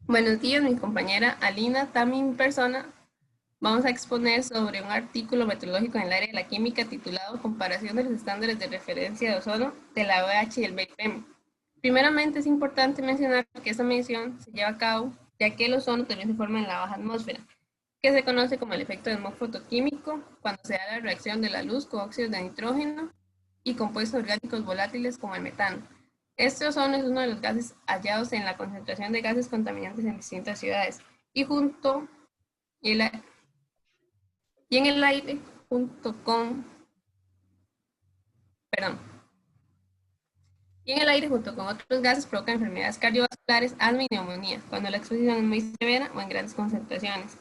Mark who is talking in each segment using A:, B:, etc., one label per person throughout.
A: Buenos días, mi compañera Alina, también en persona. Vamos a exponer sobre un artículo metodológico en el área de la química titulado Comparación de los estándares de referencia de ozono de la OH y el BPM. Primeramente, es importante mencionar que esta medición se lleva a cabo ya que el ozono también se forma en la baja atmósfera, que se conoce como el efecto de smog fotoquímico, cuando se da la reacción de la luz con óxidos de nitrógeno y compuestos orgánicos volátiles como el metano. Este ozono es uno de los gases hallados en la concentración de gases contaminantes en distintas ciudades y junto y, en el aire junto con, perdón, y en el aire junto con otros gases provoca enfermedades cardiovasculares, asma y neumonía, cuando la exposición es muy severa o en grandes concentraciones.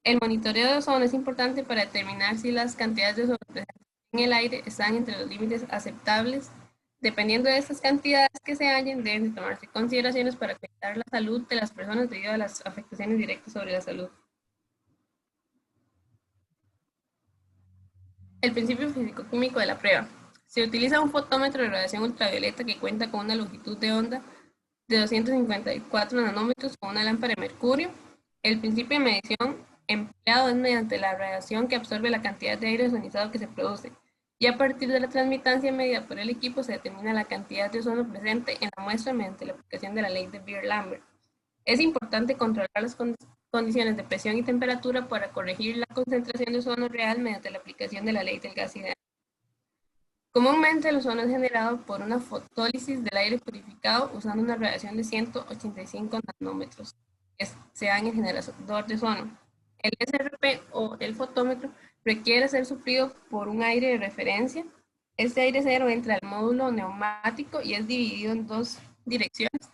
A: El monitoreo de ozono es importante para determinar si las cantidades de ozono presentes en el aire están entre los límites aceptables. Dependiendo de estas cantidades que se hallen, deben tomarse consideraciones para cuidar la salud de las personas debido a las afectaciones directas sobre la salud. El principio físico-químico de la prueba. Se utiliza un fotómetro de radiación ultravioleta que cuenta con una longitud de onda de 254 nanómetros con una lámpara de mercurio. El principio de medición empleado es mediante la radiación que absorbe la cantidad de aire ozonizado que se produce, y a partir de la transmitancia medida por el equipo se determina la cantidad de ozono presente en la muestra mediante la aplicación de la ley de Beer-Lambert. Es importante controlar las condiciones de presión y temperatura para corregir la concentración de ozono real mediante la aplicación de la ley del gas ideal. Comúnmente el ozono es generado por una fotólisis del aire purificado usando una radiación de 185 nanómetros, que se da en el generador de ozono. El SRP o el fotómetro requiere ser sufrido por un aire de referencia. Este aire cero entra al módulo neumático y es dividido en dos direcciones.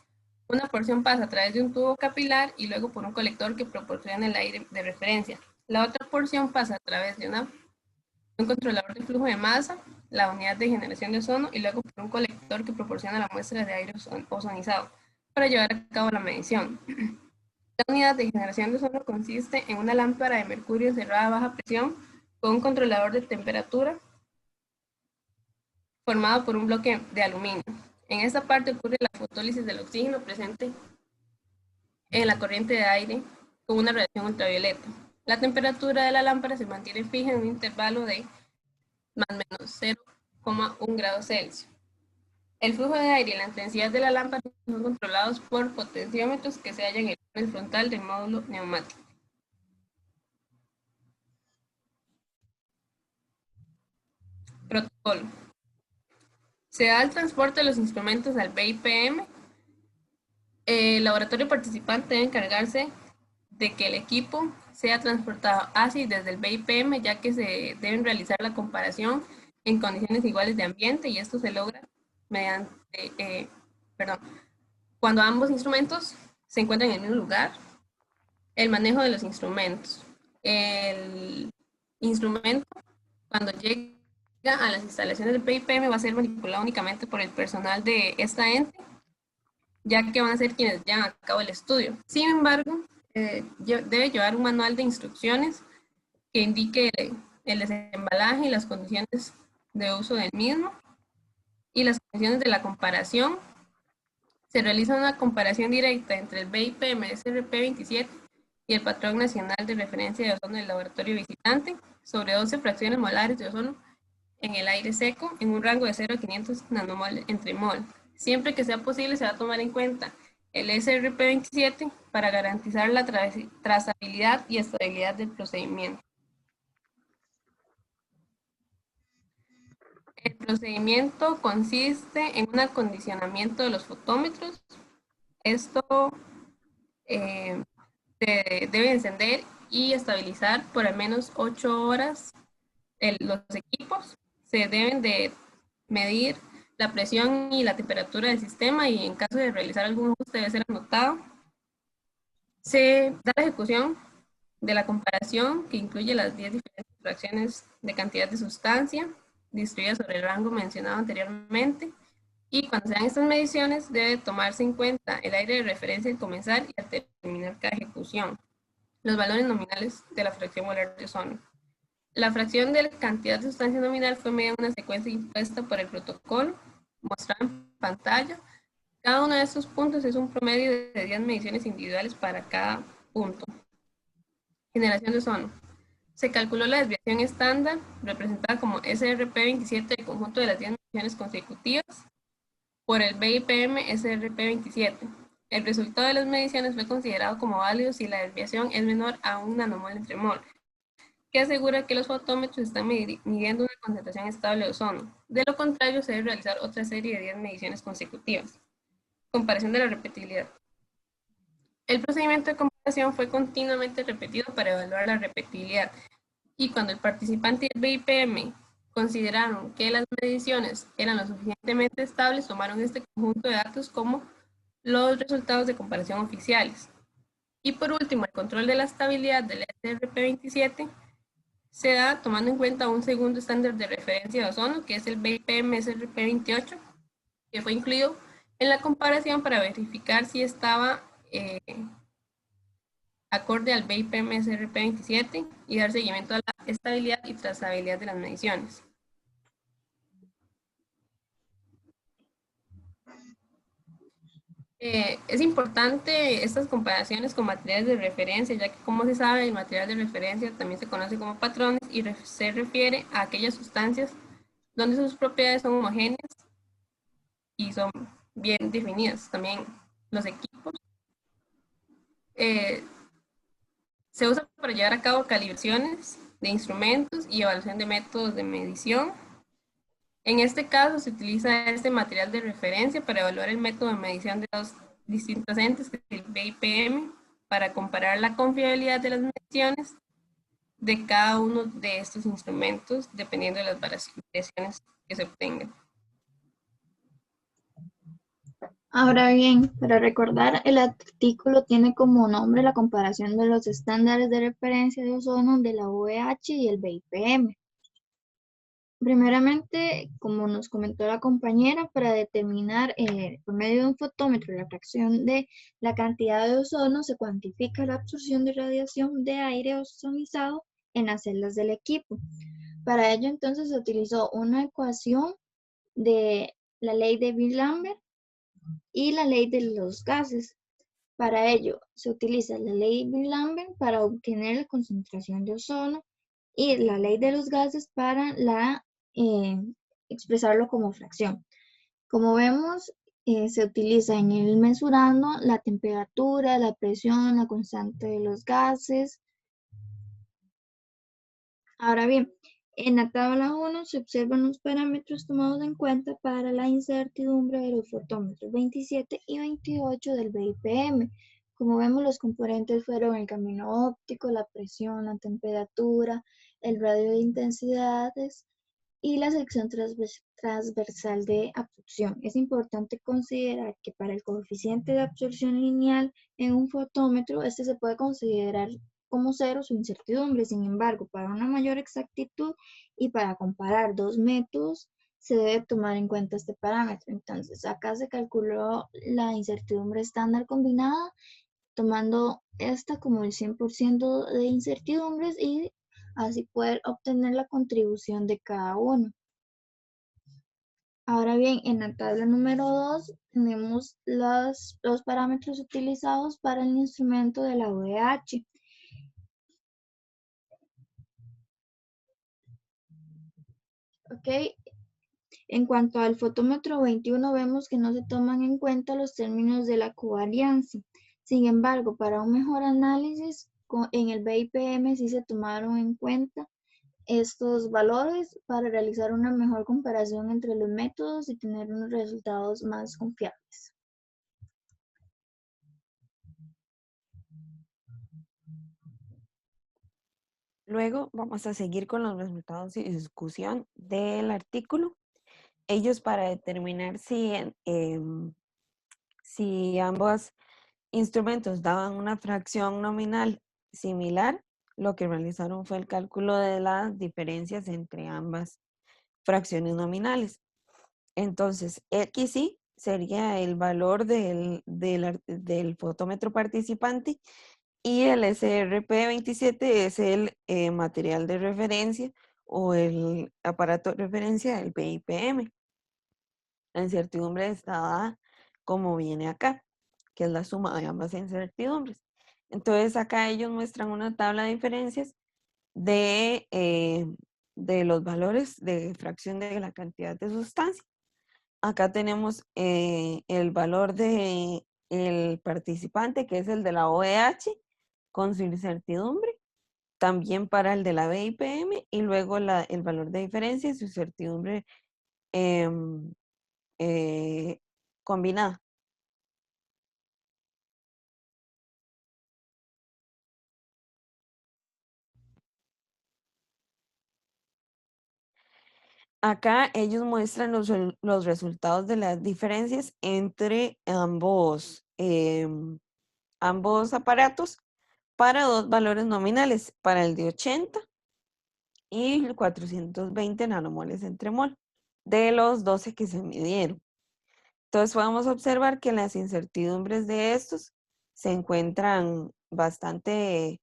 A: Una porción pasa a través de un tubo capilar y luego por un colector que proporciona el aire de referencia. La otra porción pasa a través de un controlador de flujo de masa, la unidad de generación de ozono y luego por un colector que proporciona la muestra de aire ozonizado para llevar a cabo la medición. La unidad de generación de ozono consiste en una lámpara de mercurio encerrada a baja presión con un controlador de temperatura formado por un bloque de aluminio. En esta parte ocurre la fotólisis del oxígeno presente en la corriente de aire con una radiación ultravioleta. La temperatura de la lámpara se mantiene fija en un intervalo de más o menos 0,1 grados Celsius. El flujo de aire y la intensidad de la lámpara son controlados por potenciómetros que se hallan en el panel frontal del módulo neumático. Protocolo. Se da el transporte de los instrumentos al BIPM. El laboratorio participante debe encargarse de que el equipo sea transportado hacia y desde el BIPM, ya que se deben realizar la comparación en condiciones iguales de ambiente y esto se logra mediante, cuando ambos instrumentos se encuentran en el mismo lugar. El manejo de los instrumentos. El instrumento, cuando llega a las instalaciones del PIPM, va a ser manipulado únicamente por el personal de esta ente, ya que van a ser quienes llevan a cabo el estudio. Sin embargo, debe llevar un manual de instrucciones que indique el desembalaje y las condiciones de uso del mismo y las condiciones de la comparación. Se realiza una comparación directa entre el BIPM SRP27 y el patrón nacional de referencia de ozono del laboratorio visitante sobre 12 fracciones molares de ozono en el aire seco en un rango de 0 a 500 nanomol entre mol. Siempre que sea posible se va a tomar en cuenta el SRP27 para garantizar la trazabilidad y estabilidad del procedimiento. El procedimiento consiste en un acondicionamiento de los fotómetros. Esto se debe encender y estabilizar por al menos 8 horas los equipos. Se deben de medir la presión y la temperatura del sistema y en caso de realizar algún ajuste debe ser anotado. Se da la ejecución de la comparación que incluye las 10 diferentes fracciones de cantidad de sustancia distribuidas sobre el rango mencionado anteriormente. Y cuando se dan estas mediciones debe tomarse en cuenta el aire de referencia al comenzar y al terminar cada ejecución. Los valores nominales de la fracción molar de ozono. La fracción de la cantidad de sustancia nominal fue medida en una secuencia impuesta por el protocolo, mostrada en pantalla. Cada uno de estos puntos es un promedio de 10 mediciones individuales para cada punto. Generación de ozono. Se calculó la desviación estándar, representada como SRP27 del conjunto de las 10 mediciones consecutivas, por el BIPM SRP27. El resultado de las mediciones fue considerado como válido si la desviación es menor a 1 nanomol entre mol, que asegura que los fotómetros están midiendo una concentración estable de ozono. De lo contrario, se debe realizar otra serie de 10 mediciones consecutivas. Comparación de la repetibilidad. El procedimiento de comparación fue continuamente repetido para evaluar la repetibilidad, y cuando el participante y el BIPM consideraron que las mediciones eran lo suficientemente estables, tomaron este conjunto de datos como los resultados de comparación oficiales. Y por último, el control de la estabilidad del SRP27 se da tomando en cuenta un segundo estándar de referencia de ozono, que es el BIPM SRP28, que fue incluido en la comparación para verificar si estaba acorde al BIPM SRP27 y dar seguimiento a la estabilidad y trazabilidad de las mediciones. Es importante estas comparaciones con materiales de referencia, ya que, como se sabe, el material de referencia también se conoce como patrones y se refiere a aquellas sustancias donde sus propiedades son homogéneas y son bien definidas. También los equipos eh, se usan para llevar a cabo calibraciones de instrumentos y evaluación de métodos de medición. En este caso, se utiliza este material de referencia para evaluar el método de medición de dos distintos entes, que es el BIPM, para comparar la confiabilidad de las mediciones de cada uno de estos instrumentos, dependiendo de las variaciones que se obtengan.
B: Ahora bien, para recordar, el artículo tiene como nombre la comparación de los estándares de referencia de ozono de la OEH y el BIPM. Primeramente, como nos comentó la compañera, para determinar por medio de un fotómetro la fracción de la cantidad de ozono, se cuantifica la absorción de radiación de aire ozonizado en las celdas del equipo. Para ello, entonces, se utilizó una ecuación de la ley de Bill-Lambert y la ley de los gases. Para ello, se utiliza la ley de Bill-Lambert para obtener la concentración de ozono y la ley de los gases para expresarlo como fracción. Como vemos, se utiliza en el mesurando la temperatura, la presión, la constante de los gases. Ahora bien, en la tabla 1 se observan los parámetros tomados en cuenta para la incertidumbre de los fotómetros 27 y 28 del BIPM. Como vemos, los componentes fueron el camino óptico, la presión, la temperatura, el radio de intensidades y la sección transversal de absorción. Es importante considerar que para el coeficiente de absorción lineal en un fotómetro, este se puede considerar como cero su incertidumbre. Sin embargo, para una mayor exactitud y para comparar dos métodos, se debe tomar en cuenta este parámetro. Entonces, acá se calculó la incertidumbre estándar combinada, tomando esta como el 100% de incertidumbres y así poder obtener la contribución de cada uno. Ahora bien, en la tabla número 2 tenemos los parámetros utilizados para el instrumento de la OEH. Ok, en cuanto al fotómetro 21 vemos que no se toman en cuenta los términos de la covariancia. Sin embargo, para un mejor análisis en el BIPM sí se tomaron en cuenta estos valores para realizar una mejor comparación entre los métodos y tener unos resultados más confiables.
C: Luego vamos a seguir con los resultados y discusión del artículo. Ellos, para determinar si ambos instrumentos daban una fracción nominal similar, lo que realizaron fue el cálculo de las diferencias entre ambas fracciones nominales. Entonces, XY sería el valor del fotómetro participante y el SRP27 es el material de referencia o el aparato de referencia del BIPM. La incertidumbre está dada como viene acá, que es la suma de ambas incertidumbres. Entonces acá ellos muestran una tabla de diferencias de los valores de fracción de la cantidad de sustancia. Acá tenemos el valor de el participante, que es el de la OEH, con su incertidumbre, también para el de la BIPM, y luego el valor de diferencia y su incertidumbre em, eh, combinada. Acá ellos muestran los resultados de las diferencias entre ambos aparatos para dos valores nominales, para el de 80 y 420 nanomoles entre mol, de los 12 que se midieron. Entonces podemos observar que las incertidumbres de estos se encuentran bastante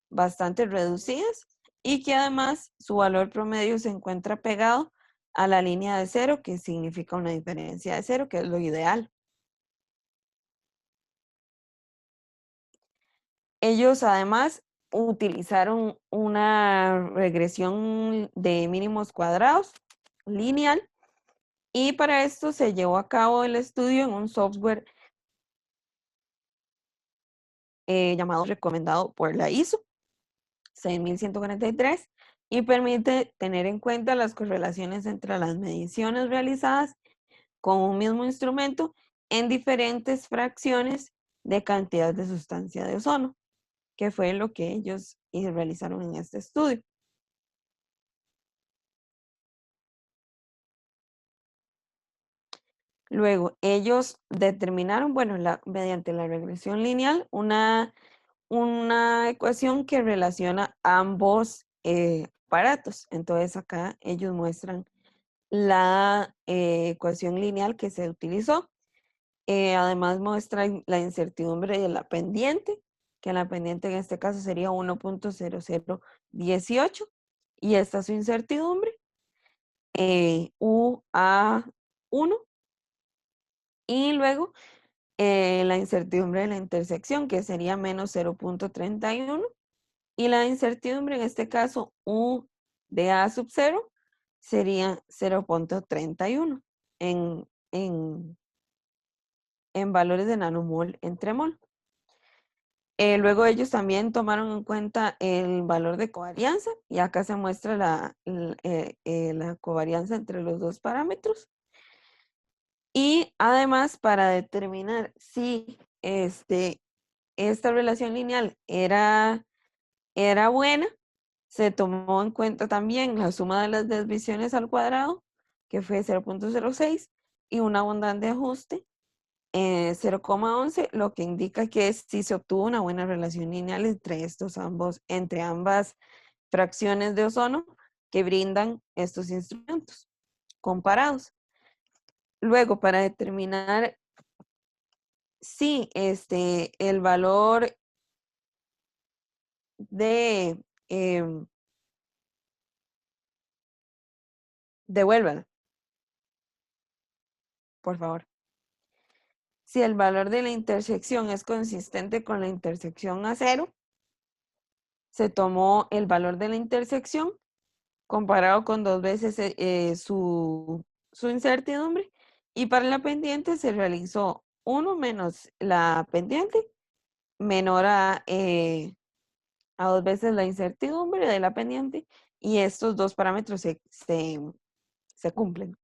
C: reducidas y que además su valor promedio se encuentra pegado a la línea de cero, que significa una diferencia de cero, que es lo ideal. Ellos además utilizaron una regresión de mínimos cuadrados lineal, y para esto se llevó a cabo el estudio en un software llamado recomendado por la ISO 6143 y permite tener en cuenta las correlaciones entre las mediciones realizadas con un mismo instrumento en diferentes fracciones de cantidad de sustancia de ozono, que fue lo que ellos realizaron en este estudio. Luego, ellos determinaron, bueno, mediante la regresión lineal, una ecuación que relaciona ambos aparatos. Entonces, acá ellos muestran la ecuación lineal que se utilizó. Además, muestra la incertidumbre de la pendiente, que la pendiente en este caso sería 1.0018, y esta es su incertidumbre, UA1, y luego la incertidumbre de la intersección, que sería menos 0.31, y la incertidumbre en este caso U de A sub 0 sería 0.31 en, en, en valores de nanomol entre mol. Luego ellos también tomaron en cuenta el valor de covarianza, y acá se muestra la covarianza entre los dos parámetros. Y además, para determinar si esta relación lineal era buena, se tomó en cuenta también la suma de las desviaciones al cuadrado, que fue 0.06, y una bondad de ajuste 0,11, lo que indica que sí se obtuvo una buena relación lineal entre ambas fracciones de ozono que brindan estos instrumentos comparados. Luego, para determinar si el valor de devuélvala, por favor. Si el valor de la intersección es consistente con la intersección a cero, se tomó el valor de la intersección comparado con 2 veces su incertidumbre, y para la pendiente se realizó 1 menos la pendiente menor a 2 veces la incertidumbre de la pendiente, y estos dos parámetros se cumplen.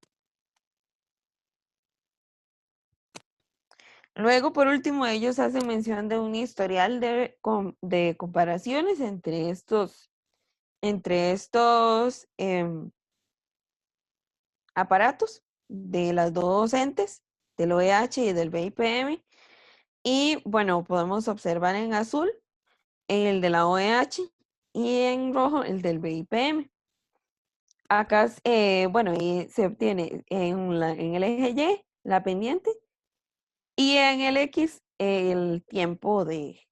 C: Luego, por último, ellos hacen mención de un historial de comparaciones entre estos aparatos de las dos entes, del OEH y del BIPM. Y bueno, podemos observar en azul el de la OEH y en rojo el del BIPM. Acá, bueno, y se obtiene en el eje Y la pendiente, y en el X el tiempo de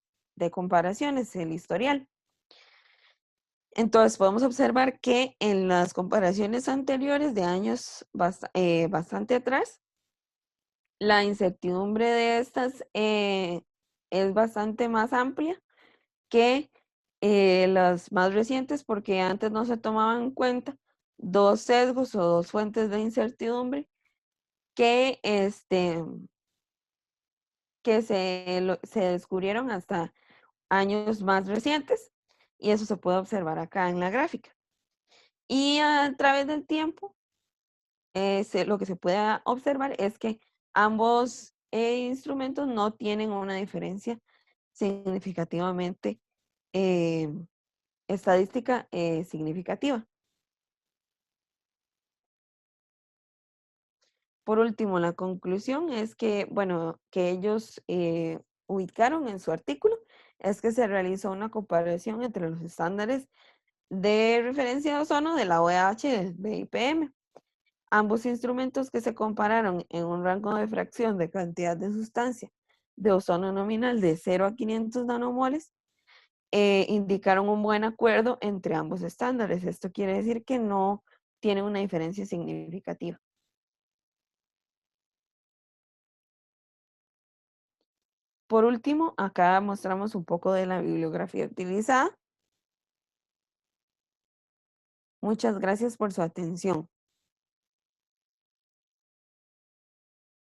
C: comparaciones, el historial. Entonces podemos observar que en las comparaciones anteriores de años bastante atrás, La incertidumbre de estas es bastante más amplia que las más recientes porque antes no se tomaban en cuenta dos sesgos o dos fuentes de incertidumbre que, que se descubrieron hasta años más recientes y eso se puede observar acá en la gráfica. Y a través del tiempo, lo que se puede observar es que ambos instrumentos no tienen una diferencia significativamente eh, estadística significativa. Por último, la conclusión es que, bueno, que ellos ubicaron en su artículo es que se realizó una comparación entre los estándares de referencia de ozono de la OEH y del BIPM. Ambos instrumentos que se compararon en un rango de fracción de cantidad de sustancia de ozono nominal de 0 a 500 nanomoles indicaron un buen acuerdo entre ambos estándares. Esto quiere decir que no tiene una diferencia significativa. Por último, acá mostramos un poco de la bibliografía utilizada. Muchas gracias por su atención.